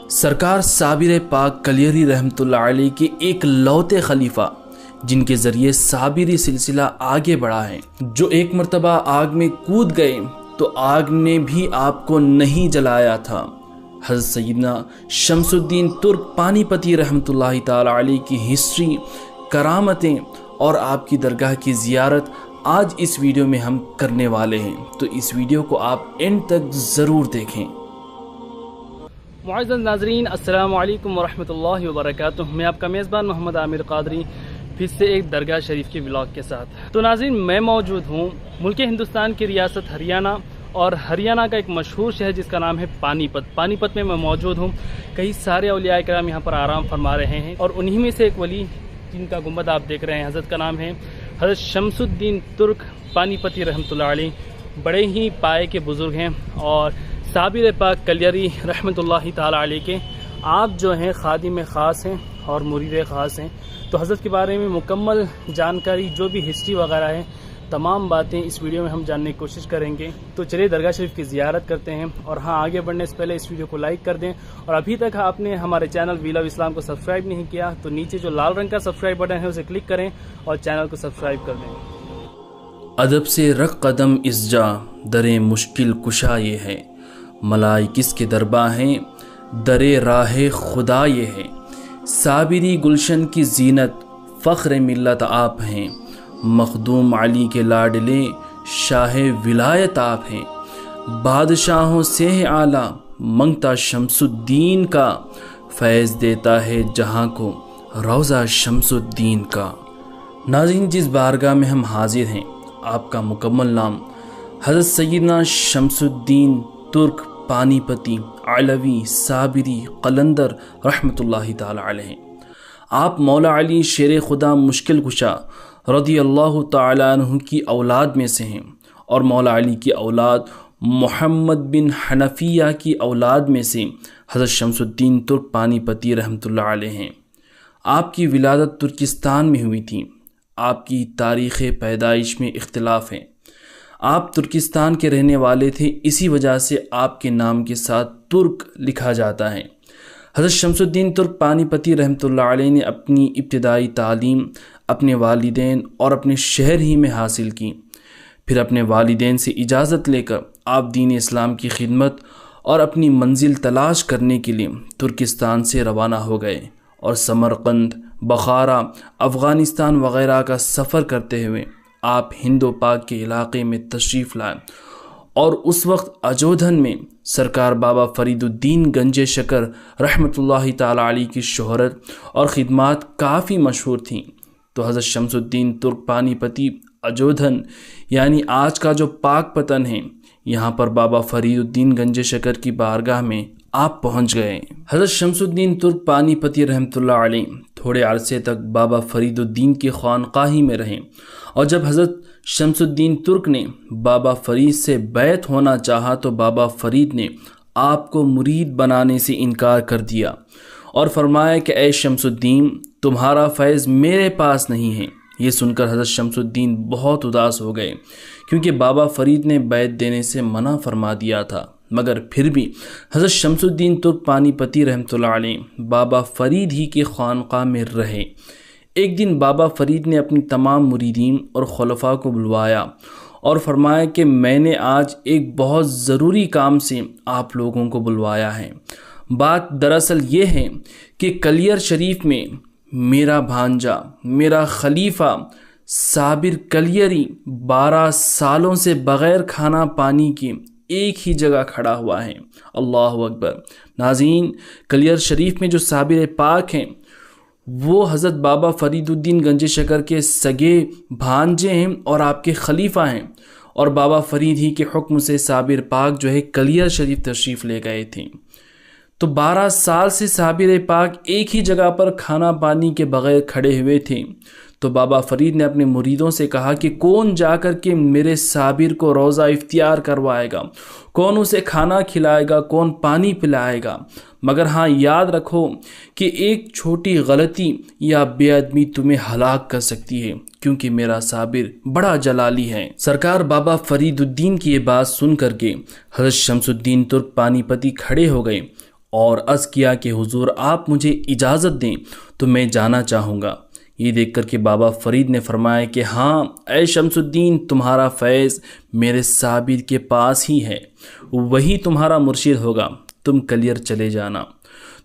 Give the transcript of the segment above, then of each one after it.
سرکار صابر پاک کلیری رحمۃ اللہ علیہ کے ایک لوتے خلیفہ جن کے ذریعے صابری سلسلہ آگے بڑھا ہے، جو ایک مرتبہ آگ میں کود گئے تو آگ نے بھی آپ کو نہیں جلایا تھا، حضرت سیدنا شمس الدین ترک پانی پتی رحمۃ اللہ تعالی علیہ کی ہسٹری، کرامتیں اور آپ کی درگاہ کی زیارت آج اس ویڈیو میں ہم کرنے والے ہیں، تو اس ویڈیو کو آپ اینڈ تک ضرور دیکھیں۔ معزز ناظرین، السلام علیکم ورحمۃ اللہ وبرکاتہ۔ میں آپ کا میزبان محمد عامر قادری پھر سے ایک درگاہ شریف کے ولاگ کے ساتھ۔ تو ناظرین، میں موجود ہوں ملک ہندوستان کی ریاست ہریانہ، اور ہریانہ کا ایک مشہور شہر جس کا نام ہے پانی پت میں موجود ہوں۔ کئی سارے اولیاء کرام یہاں پر آرام فرما رہے ہیں، اور انہی میں سے ایک ولی جن کا گنبد آپ دیکھ رہے ہیں، حضرت کا نام ہے حضرت شمس الدین ترک پانی پتی رحمۃ اللہ علیہ۔ بڑے ہی پائے کے بزرگ ہیں اور صابر پاک کلیری رحمۃ اللہ تعالی علیہ کے آپ جو ہیں خادم خاص ہیں اور مرید خاص ہیں۔ تو حضرت کے بارے میں مکمل جانکاری، جو بھی ہسٹری وغیرہ ہے، تمام باتیں اس ویڈیو میں ہم جاننے کی کوشش کریں گے۔ تو چلیے درگاہ شریف کی زیارت کرتے ہیں، اور ہاں، آگے بڑھنے سے پہلے اس ویڈیو کو لائک کر دیں، اور ابھی تک آپ نے ہمارے چینل ویل آف اسلام کو سبسکرائب نہیں کیا تو نیچے جو لال رنگ کا سبسکرائب بٹن ہے اسے کلک کریں اور چینل کو سبسکرائب کر دیں۔ ادب سے رکھ قدم اس جا، درے مشکل کشا یہ ہے، ملائی کس کے درباں ہیں، درے راہ خدا یہ ہے، صابری گلشن کی زینت، فخر ملت آپ ہیں، مخدوم علی کے لاڈلے، شاہ ولایت آپ ہیں، بادشاہوں سے اعلیٰ منگتا شمس الدین کا، فیض دیتا ہے جہاں کو روضہ شمس الدین کا۔ ناظرین، جس بارگاہ میں ہم حاضر ہیں، آپ کا مکمل نام حضرت سیدنا شمس الدین ترک پانی پتی علوی صابری قلندر رحمۃ اللہ تعالی علیہ۔ آپ مولا علی شیر خدا مشکل کشا رضی اللہ تعالیٰ عنہ کی اولاد میں سے ہیں، اور مولا علی کی اولاد محمد بن حنفیہ کی اولاد میں سے حضرت شمس الدین ترک پانی پتی رحمۃ اللہ علیہ ہیں۔ آپ کی ولادت ترکستان میں ہوئی تھی۔ آپ کی تاریخ پیدائش میں اختلاف ہے۔ آپ ترکستان کے رہنے والے تھے، اسی وجہ سے آپ کے نام کے ساتھ ترک لکھا جاتا ہے۔ حضرت شمس الدین ترک پانی پتی رحمۃ اللہ علیہ نے اپنی ابتدائی تعلیم اپنے والدین اور اپنے شہر ہی میں حاصل کی۔ پھر اپنے والدین سے اجازت لے کر آپ دین اسلام کی خدمت اور اپنی منزل تلاش کرنے کے لیے ترکستان سے روانہ ہو گئے، اور سمرقند، بخارا، افغانستان وغیرہ کا سفر کرتے ہوئے آپ ہند و پاک کے علاقے میں تشریف لائے، اور اس وقت اجودھن میں سرکار بابا فرید الدین گنج شکر رحمۃ اللہ تعالی علیہ کی شہرت اور خدمات کافی مشہور تھیں۔ تو حضرت شمس الدین ترک پانی پتی اجودھن، یعنی آج کا جو پاک پتن ہے، یہاں پر بابا فرید الدین گنج شکر کی بارگاہ میں آپ پہنچ گئے۔ حضرت شمس الدین ترک پانی پتی رحمۃ اللہ علیہ تھوڑے عرصے تک بابا فرید الدین کی خانقاہی میں رہے، اور جب حضرت شمس الدین ترک نے بابا فرید سے بیعت ہونا چاہا تو بابا فرید نے آپ کو مرید بنانے سے انکار کر دیا، اور فرمایا کہ اے شمس الدین، تمہارا فیض میرے پاس نہیں ہے۔ یہ سن کر حضرت شمس الدین بہت اداس ہو گئے، کیونکہ بابا فرید نے بیعت دینے سے منع فرما دیا تھا، مگر پھر بھی حضرت شمس الدین ترک پانی پتی رحمۃ اللہ علیہ بابا فرید ہی کے خانقاہ میں رہے۔ ایک دن بابا فرید نے اپنی تمام مریدین اور خلفاء کو بلوایا اور فرمایا کہ میں نے آج ایک بہت ضروری کام سے آپ لوگوں کو بلوایا ہے۔ بات دراصل یہ ہے کہ کلیر شریف میں میرا بھانجا، میرا خلیفہ صابر کلیری 12 سالوں سے بغیر کھانا پانی کے ایک ہی جگہ کھڑا ہوا ہے۔ اللہ اکبر۔ ناظرین، کلیر شریف میں جو صابر پاک ہیں وہ حضرت بابا فرید الدین گنج شکر کے سگے بھانجے ہیں اور آپ کے خلیفہ ہیں، اور بابا فرید ہی کے حکم سے صابر پاک جو ہے کلیر شریف تشریف لے گئے تھے۔ تو 12 سال سے صابر پاک ایک ہی جگہ پر کھانا پانی کے بغیر کھڑے ہوئے تھے۔ تو بابا فرید نے اپنے مریدوں سے کہا کہ کون جا کر کے میرے صابر کو روزہ اختیار کروائے گا، کون اسے کھانا کھلائے گا، کون پانی پلائے گا، مگر ہاں یاد رکھو کہ ایک چھوٹی غلطی یا بے ادبی تمہیں ہلاک کر سکتی ہے، کیونکہ میرا صابر بڑا جلالی ہے۔ سرکار بابا فرید الدین کی یہ بات سن کر کے حضرت شمس الدین ترک پانی پتی کھڑے ہو گئے اور عرض کیا کہ حضور آپ مجھے اجازت دیں تو میں جانا چاہوں گا۔ یہ دیکھ کر کے بابا فرید نے فرمایا کہ ہاں اے شمس الدین، تمہارا فیض میرے صابر کے پاس ہی ہے، وہی تمہارا مرشد ہوگا، تم کلیر چلے جانا۔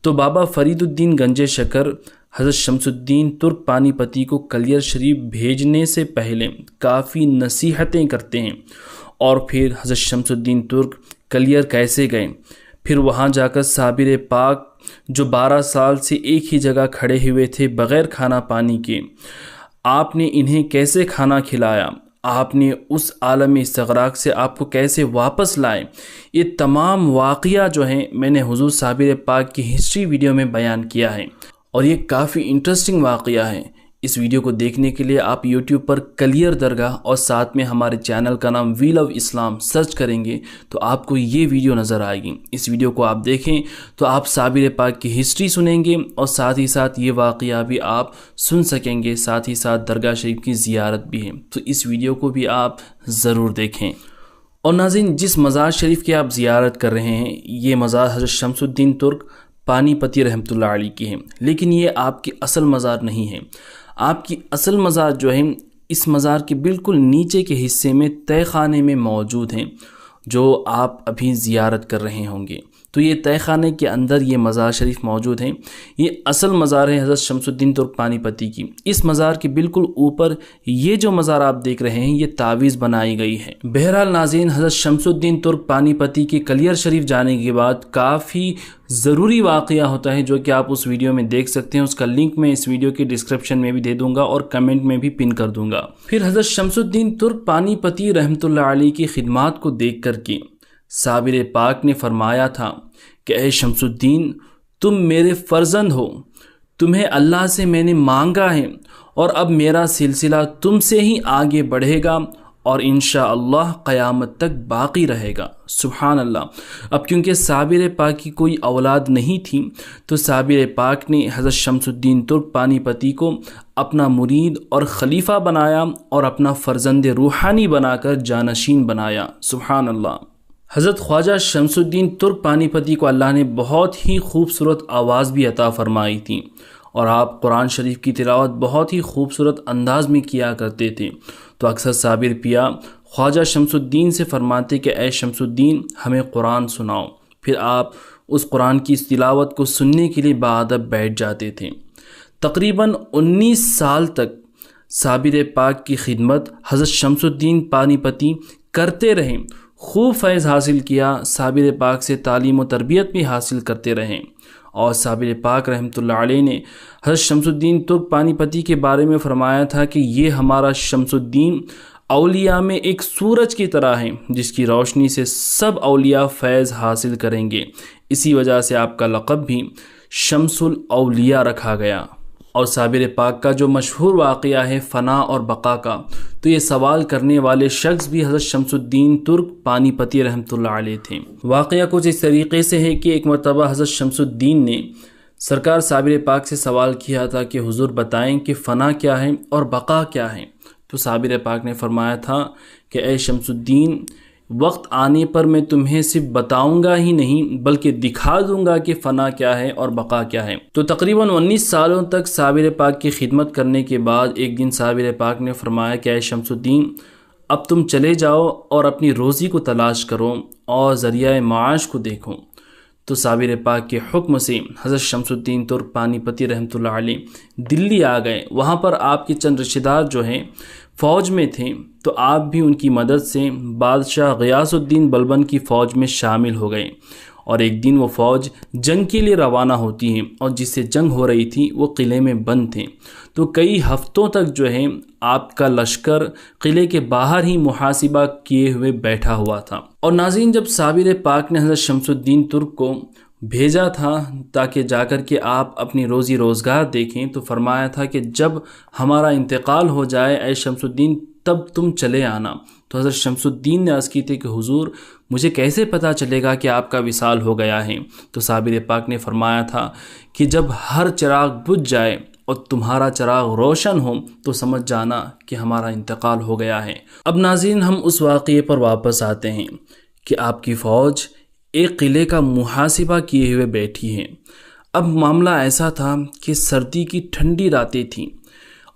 تو بابا فرید الدین گنج شکر حضرت شمس الدین ترک پانی پتی کو کلیر شریف بھیجنے سے پہلے کافی نصیحتیں کرتے ہیں، اور پھر حضرت شمس الدین ترک کلیر کیسے گئے، پھر وہاں جا کر صابر پاک جو 12 سال سے ایک ہی جگہ کھڑے ہوئے تھے بغیر کھانا پانی کے، آپ نے انہیں کیسے کھانا کھلایا، آپ نے اس عالم استغراق سے آپ کو کیسے واپس لائے، یہ تمام واقعہ جو ہیں میں نے حضور صابر پاک کی ہسٹری ویڈیو میں بیان کیا ہے، اور یہ کافی انٹرسٹنگ واقعہ ہے۔ اس ویڈیو کو دیکھنے کے لیے آپ یوٹیوب پر کلیر درگاہ اور ساتھ میں ہمارے چینل کا نام ویل آف اسلام سرچ کریں گے تو آپ کو یہ ویڈیو نظر آئے گی۔ اس ویڈیو کو آپ دیکھیں تو آپ صابر پاک کی ہسٹری سنیں گے، اور ساتھ ہی ساتھ یہ واقعہ بھی آپ سن سکیں گے، ساتھ ہی ساتھ درگاہ شریف کی زیارت بھی ہے، تو اس ویڈیو کو بھی آپ ضرور دیکھیں۔ اور ناظرین، جس مزار شریف کی آپ زیارت کر رہے ہیں یہ مزار حضرت شمس الدین ترک پانی پتی رحمۃ اللہ علیہ کی ہے، لیکن یہ آپ کی اصل مزار نہیں ہے۔ آپ کی اصل مزار جو ہے اس مزار کے بالکل نیچے کے حصے میں تہہ خانے میں موجود ہیں، جو آپ ابھی زیارت کر رہے ہوں گے۔ تو یہ تہہ خانے کے اندر یہ مزار شریف موجود ہیں۔ یہ اصل مزار ہے حضرت شمس الدین ترک پانی پتی کی۔ اس مزار کے بالکل اوپر یہ جو مزار آپ دیکھ رہے ہیں یہ تعویذ بنائی گئی ہے۔ بہرحال ناظرین، حضرت شمس الدین ترک پانی پتی کے کلیر شریف جانے کے بعد کافی ضروری واقعہ ہوتا ہے جو کہ آپ اس ویڈیو میں دیکھ سکتے ہیں، اس کا لنک میں اس ویڈیو کے ڈسکرپشن میں بھی دے دوں گا اور کمنٹ میں بھی پن کر دوں گا۔ پھر حضرت شمس الدین ترک پانی پتی رحمۃ اللہ علیہ کی خدمات کو دیکھ کر کے صابر پاک نے فرمایا تھا کہ اے شمس الدین، تم میرے فرزند ہو، تمہیں اللہ سے میں نے مانگا ہے، اور اب میرا سلسلہ تم سے ہی آگے بڑھے گا اور انشاءاللہ قیامت تک باقی رہے گا۔ سبحان اللہ۔ اب کیونکہ صابر پاک کی کوئی اولاد نہیں تھی تو صابر پاک نے حضرت شمس الدین ترک پانی پتی کو اپنا مرید اور خلیفہ بنایا اور اپنا فرزند روحانی بنا کر جانشین بنایا۔ سبحان اللہ۔ حضرت خواجہ شمس الدین ترک پانی پتی کو اللہ نے بہت ہی خوبصورت آواز بھی عطا فرمائی تھی، اور آپ قرآن شریف کی تلاوت بہت ہی خوبصورت انداز میں کیا کرتے تھے۔ تو اکثر صابر پیا خواجہ شمس الدین سے فرماتے کہ اے شمس الدین ہمیں قرآن سناؤ، پھر آپ اس قرآن کی اس تلاوت کو سننے کے لیے باادب بیٹھ جاتے تھے۔ تقریباً 19 سال تک صابر پاک کی خدمت حضرت شمس الدین پانی پتی کرتے رہے، خوب فیض حاصل کیا، صابر پاک سے تعلیم و تربیت بھی حاصل کرتے رہیں، اور صابر پاک رحمۃ اللہ علیہ نے حضرت شمس الدین ترک پانی پتی کے بارے میں فرمایا تھا کہ یہ ہمارا شمس الدین اولیاء میں ایک سورج کی طرح ہے جس کی روشنی سے سب اولیاء فیض حاصل کریں گے، اسی وجہ سے آپ کا لقب بھی شمس الاولیاء رکھا گیا۔ اور صابر پاک کا جو مشہور واقعہ ہے فنا اور بقا کا، تو یہ سوال کرنے والے شخص بھی حضرت شمس الدین ترک پانی پتی رحمۃ اللہ علیہ تھے۔ واقعہ کچھ اس طریقے سے ہے کہ ایک مرتبہ حضرت شمس الدین نے سرکار صابر پاک سے سوال کیا تھا کہ حضور بتائیں کہ فنا کیا ہے اور بقا کیا ہے، تو صابر پاک نے فرمایا تھا کہ اے شمس الدین، وقت آنے پر میں تمہیں صرف بتاؤں گا ہی نہیں بلکہ دکھا دوں گا کہ فنا کیا ہے اور بقا کیا ہے۔ تو تقریباً 19 سالوں تک صابر پاک کی خدمت کرنے کے بعد ایک دن صابر پاک نے فرمایا کہ اے شمس الدین، اب تم چلے جاؤ اور اپنی روزی کو تلاش کرو اور ذریعہ معاش کو دیکھو۔ تو صابر پاک کے حکم سے حضرت شمس الدین ترک پانی پتی رحمۃ اللہ علیہ دلی آ گئے۔ وہاں پر آپ کے چند رشتہ دار جو ہیں فوج میں تھے، تو آپ بھی ان کی مدد سے بادشاہ غیاث الدین بلبن کی فوج میں شامل ہو گئے، اور ایک دن وہ فوج جنگ کے لیے روانہ ہوتی ہے، اور جس سے جنگ ہو رہی تھی وہ قلعے میں بند تھے، تو کئی ہفتوں تک جو ہے آپ کا لشکر قلعے کے باہر ہی محاصبہ کیے ہوئے بیٹھا ہوا تھا۔ اور ناظرین، جب صابر پاک نے حضرت شمس الدین ترک کو بھیجا تھا تاکہ جا کر کے آپ اپنی روزی روزگار دیکھیں، تو فرمایا تھا کہ جب ہمارا انتقال ہو جائے اے شمس الدین تب تم چلے آنا۔ تو حضرت شمس الدین نے عرض کی تھی کہ حضور مجھے کیسے پتہ چلے گا کہ آپ کا وصال ہو گیا ہے؟ تو صابر پاک نے فرمایا تھا کہ جب ہر چراغ بجھ جائے اور تمہارا چراغ روشن ہو تو سمجھ جانا کہ ہمارا انتقال ہو گیا ہے۔ اب ناظرین، ہم اس واقعے پر واپس آتے ہیں کہ آپ کی فوج ایک قلعے کا محاسبہ کیے ہوئے بیٹھی ہیں۔ اب معاملہ ایسا تھا کہ سردی کی ٹھنڈی راتیں تھیں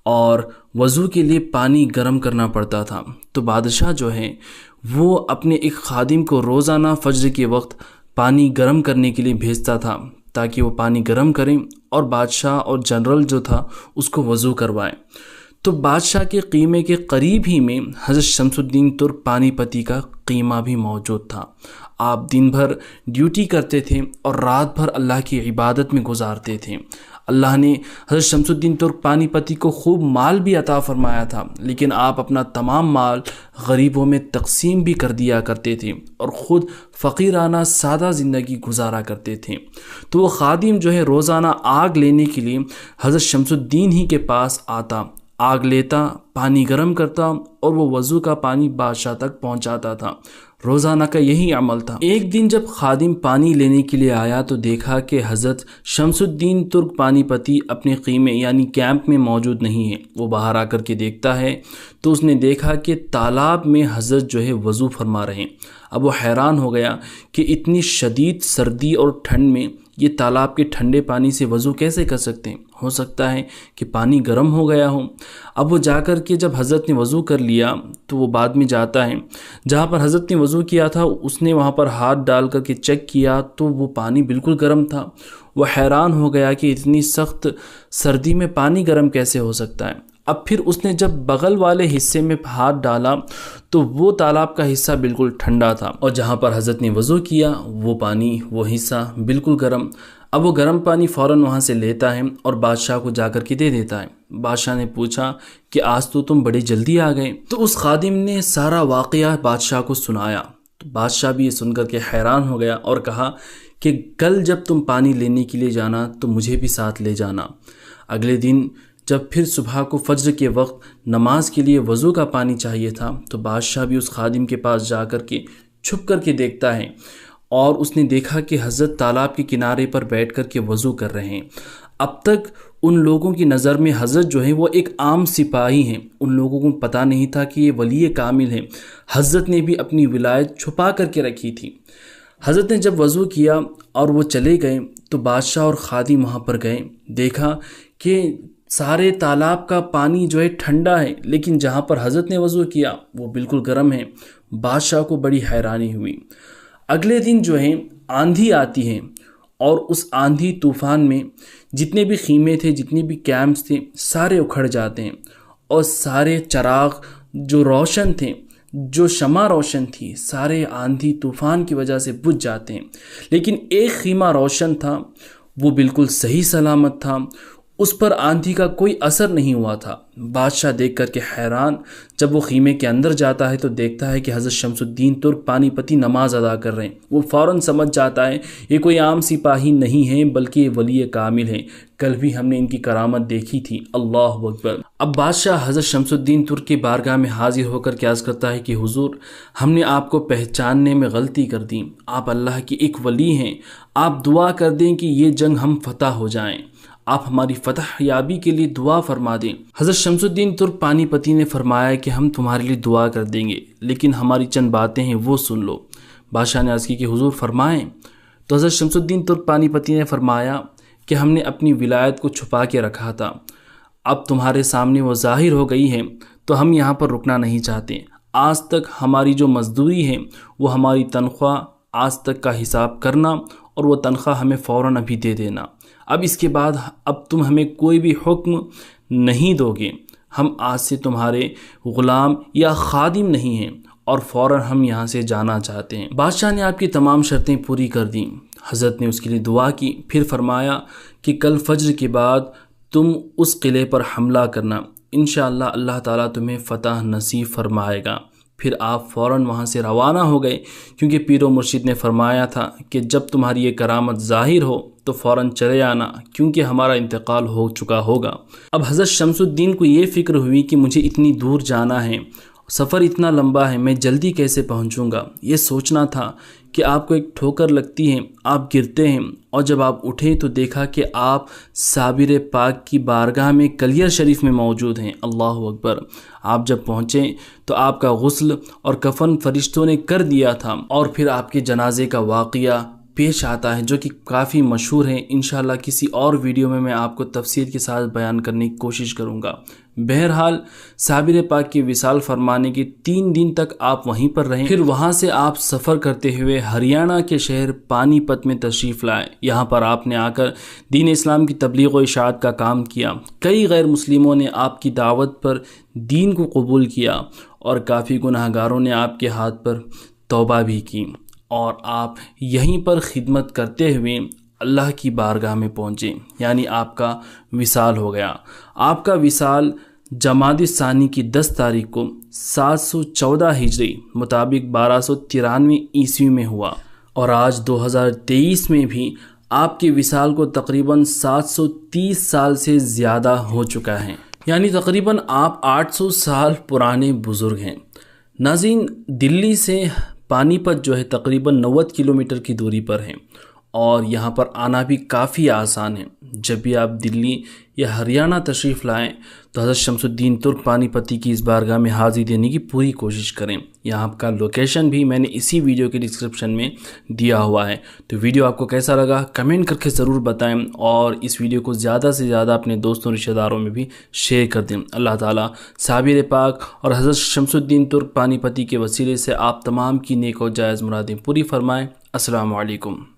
اور وضو کے لیے پانی گرم کرنا پڑتا تھا، تو بادشاہ جو ہے وہ اپنے ایک خادم کو روزانہ فجر کے وقت پانی گرم کرنے کے لیے بھیجتا تھا تاکہ وہ پانی گرم کریں اور بادشاہ اور جنرل جو تھا اس کو وضو کروائیں۔ تو بادشاہ کے قیمے کے قریب ہی میں حضرت شمس الدین ترک پانی پتی کا قیمہ بھی موجود تھا۔ آپ دن بھر ڈیوٹی کرتے تھے اور رات بھر اللہ کی عبادت میں گزارتے تھے۔ اللہ نے حضرت شمس الدین ترک پانی پتی کو خوب مال بھی عطا فرمایا تھا، لیکن آپ اپنا تمام مال غریبوں میں تقسیم بھی کر دیا کرتے تھے اور خود فقیرانہ سادہ زندگی گزارا کرتے تھے۔ تو وہ خادم جو ہے روزانہ آگ لینے کے لیے حضرت شمس الدین ہی کے پاس آتا، آگ لیتا، پانی گرم کرتا اور وہ وضو کا پانی بادشاہ تک پہنچاتا تھا۔ روزانہ کا یہی عمل تھا۔ ایک دن جب خادم پانی لینے کے لیے آیا تو دیکھا کہ حضرت شمس الدین ترک پانی پتی اپنے خیمے یعنی کیمپ میں موجود نہیں ہے۔ وہ باہر آ کر کے دیکھتا ہے تو اس نے دیکھا کہ تالاب میں حضرت جو ہے وضو فرما رہے ہیں۔ اب وہ حیران ہو گیا کہ اتنی شدید سردی اور ٹھنڈ میں یہ تالاب کے ٹھنڈے پانی سے وضو کیسے کر سکتے ہیں؟ ہو سکتا ہے کہ پانی گرم ہو گیا ہو۔ اب وہ جا کر کے جب حضرت نے وضو کر لیا تو وہ بعد میں جاتا ہے جہاں پر حضرت نے وضو کیا تھا، اس نے وہاں پر ہاتھ ڈال کر کے چیک کیا تو وہ پانی بالکل گرم تھا۔ وہ حیران ہو گیا کہ اتنی سخت سردی میں پانی گرم کیسے ہو سکتا ہے۔ اب پھر اس نے جب بغل والے حصے میں ہاتھ ڈالا تو وہ تالاب کا حصہ بالکل ٹھنڈا تھا اور جہاں پر حضرت نے وضو کیا وہ پانی، وہ حصہ بالکل گرم۔ اب وہ گرم پانی فوراً وہاں سے لیتا ہے اور بادشاہ کو جا کر کے دے دیتا ہے۔ بادشاہ نے پوچھا کہ آج تو تم بڑے جلدی آ گئے۔ تو اس خادم نے سارا واقعہ بادشاہ کو سنایا۔ تو بادشاہ بھی یہ سن کر کے حیران ہو گیا اور کہا کہ کل جب تم پانی لینے کے لیے جانا تو مجھے بھی ساتھ لے جانا۔ اگلے دن جب پھر صبح کو فجر کے وقت نماز کے لیے وضو کا پانی چاہیے تھا تو بادشاہ بھی اس خادم کے پاس جا کر کے چھپ کر کے دیکھتا ہے اور اس نے دیکھا کہ حضرت تالاب کے کنارے پر بیٹھ کر کے وضو کر رہے ہیں۔ اب تک ان لوگوں کی نظر میں حضرت جو ہے وہ ایک عام سپاہی ہیں، ان لوگوں کو پتہ نہیں تھا کہ یہ ولی کامل ہیں۔ حضرت نے بھی اپنی ولایت چھپا کر کے رکھی تھی۔ حضرت نے جب وضو کیا اور وہ چلے گئے تو بادشاہ اور خادم وہاں پر گئے، دیکھا کہ سارے تالاب کا پانی جو ہے ٹھنڈا ہے، لیکن جہاں پر حضرت نے وضو کیا وہ بالکل گرم ہے۔ بادشاہ کو بڑی حیرانی ہوئی۔ اگلے دن جو ہے آندھی آتی ہے اور اس آندھی طوفان میں جتنے بھی خیمے تھے، جتنے بھی کیمپس تھے، سارے اکھڑ جاتے ہیں اور سارے چراغ جو روشن تھے، جو شمع روشن تھی، سارے آندھی طوفان کی وجہ سے بجھ جاتے ہیں۔ لیکن ایک خیمہ روشن تھا، وہ بالکل صحیح سلامت تھا، اس پر آندھی کا کوئی اثر نہیں ہوا تھا۔ بادشاہ دیکھ کر کے حیران، جب وہ خیمے کے اندر جاتا ہے تو دیکھتا ہے کہ حضرت شمس الدین ترک پانی پتی نماز ادا کر رہے ہیں۔ وہ فوراً سمجھ جاتا ہے یہ کوئی عام سپاہی نہیں ہے بلکہ یہ ولی کامل ہے، کل بھی ہم نے ان کی کرامت دیکھی تھی۔ اللہ اکبر۔ اب بادشاہ حضرت شمس الدین ترک کی بارگاہ میں حاضر ہو کر کے عرض کرتا ہے کہ حضور، ہم نے آپ کو پہچاننے میں غلطی کر دی، آپ اللہ کی ایک ولی ہیں، آپ دعا کر دیں کہ یہ جنگ ہم فتح ہو جائیں، آپ ہماری فتح یابی کے لیے دعا فرما دیں۔ حضرت شمس الدین ترک پانی پتی نے فرمایا کہ ہم تمہارے لیے دعا کر دیں گے، لیکن ہماری چند باتیں ہیں وہ سن لو۔ بادشاہ نے عرض کی کہ حضور فرمائیں۔ تو حضرت شمس الدین ترک پانی پتی نے فرمایا کہ ہم نے اپنی ولایت کو چھپا کے رکھا تھا، اب تمہارے سامنے وہ ظاہر ہو گئی ہے تو ہم یہاں پر رکنا نہیں چاہتے۔ آج تک ہماری جو مزدوری ہے وہ ہماری تنخواہ آج تک کا حساب کرنا اور وہ تنخواہ ہمیں فوراً ابھی دے دینا۔ اب اس کے بعد اب تم ہمیں کوئی بھی حکم نہیں دو گے، ہم آج سے تمہارے غلام یا خادم نہیں ہیں اور فوراً ہم یہاں سے جانا چاہتے ہیں۔ بادشاہ نے آپ کی تمام شرطیں پوری کر دیں۔ حضرت نے اس کے لیے دعا کی، پھر فرمایا کہ کل فجر کے بعد تم اس قلعے پر حملہ کرنا، انشاءاللہ اللہ تعالیٰ تمہیں فتح نصیب فرمائے گا۔ پھر آپ فوراً وہاں سے روانہ ہو گئے، کیونکہ پیر و مرشد نے فرمایا تھا کہ جب تمہاری یہ کرامت ظاہر ہو تو فوراً چلے آنا، کیونکہ ہمارا انتقال ہو چکا ہوگا۔ اب حضرت شمس الدین کو یہ فکر ہوئی کہ مجھے اتنی دور جانا ہے، سفر اتنا لمبا ہے، میں جلدی کیسے پہنچوں گا۔ یہ سوچنا تھا کہ آپ کو ایک ٹھوکر لگتی ہے، آپ گرتے ہیں، اور جب آپ اٹھے تو دیکھا کہ آپ صابر پاک کی بارگاہ میں کلیر شریف میں موجود ہیں۔ اللہ اکبر۔ آپ جب پہنچے تو آپ کا غسل اور کفن فرشتوں نے کر دیا تھا، اور پھر آپ کے جنازے کا واقعہ پیش آتا ہے جو کہ کافی مشہور ہے۔ انشاءاللہ کسی اور ویڈیو میں آپ کو تفصیل کے ساتھ بیان کرنے کی کوشش کروں گا۔ بہرحال صابر پاک کی وصال فرمانے کے 3 دن تک آپ وہیں پر رہیں، پھر وہاں سے آپ سفر کرتے ہوئے ہریانہ کے شہر پانی پت میں تشریف لائے۔ یہاں پر آپ نے آ کر دین اسلام کی تبلیغ و اشاعت کا کام کیا۔ کئی غیر مسلموں نے آپ کی دعوت پر دین کو قبول کیا، اور کافی گناہ گاروں نے آپ کے ہاتھ پر توبہ بھی کی، اور آپ یہیں پر خدمت کرتے ہوئے اللہ کی بارگاہ میں پہنچے، یعنی آپ کا وصال ہو گیا۔ آپ کا وصال جمادی الثانی کی 10 تاریخ کو 714 ہجری مطابق 1293 عیسوی میں ہوا، اور آج 2023 میں بھی آپ کے وصال کو تقریباً 730 سال سے زیادہ ہو چکا ہے، یعنی تقریباً آپ 800 سال پرانے بزرگ ہیں۔ ناظرین، دلی سے پانی پت جو ہے تقریباً 90 کلومیٹر کی دوری پر ہے، اور یہاں پر آنا بھی کافی آسان ہے۔ جب بھی آپ دلی یا ہریانہ تشریف لائیں تو حضرت شمس الدین ترک پانی پتی کی اس بارگاہ میں حاضری دینے کی پوری کوشش کریں۔ یہاں کا لوکیشن بھی میں نے اسی ویڈیو کے ڈسکرپشن میں دیا ہوا ہے۔ تو ویڈیو آپ کو کیسا لگا کمنٹ کر کے ضرور بتائیں، اور اس ویڈیو کو زیادہ سے زیادہ اپنے دوستوں رشتہ داروں میں بھی شیئر کر دیں۔ اللہ تعالیٰ صابر پاک اور حضرت شمس الدین ترک پانی پتی کے وسیلے سے آپ تمام کی نیک و جائز مرادیں پوری فرمائیں۔ السلام علیکم۔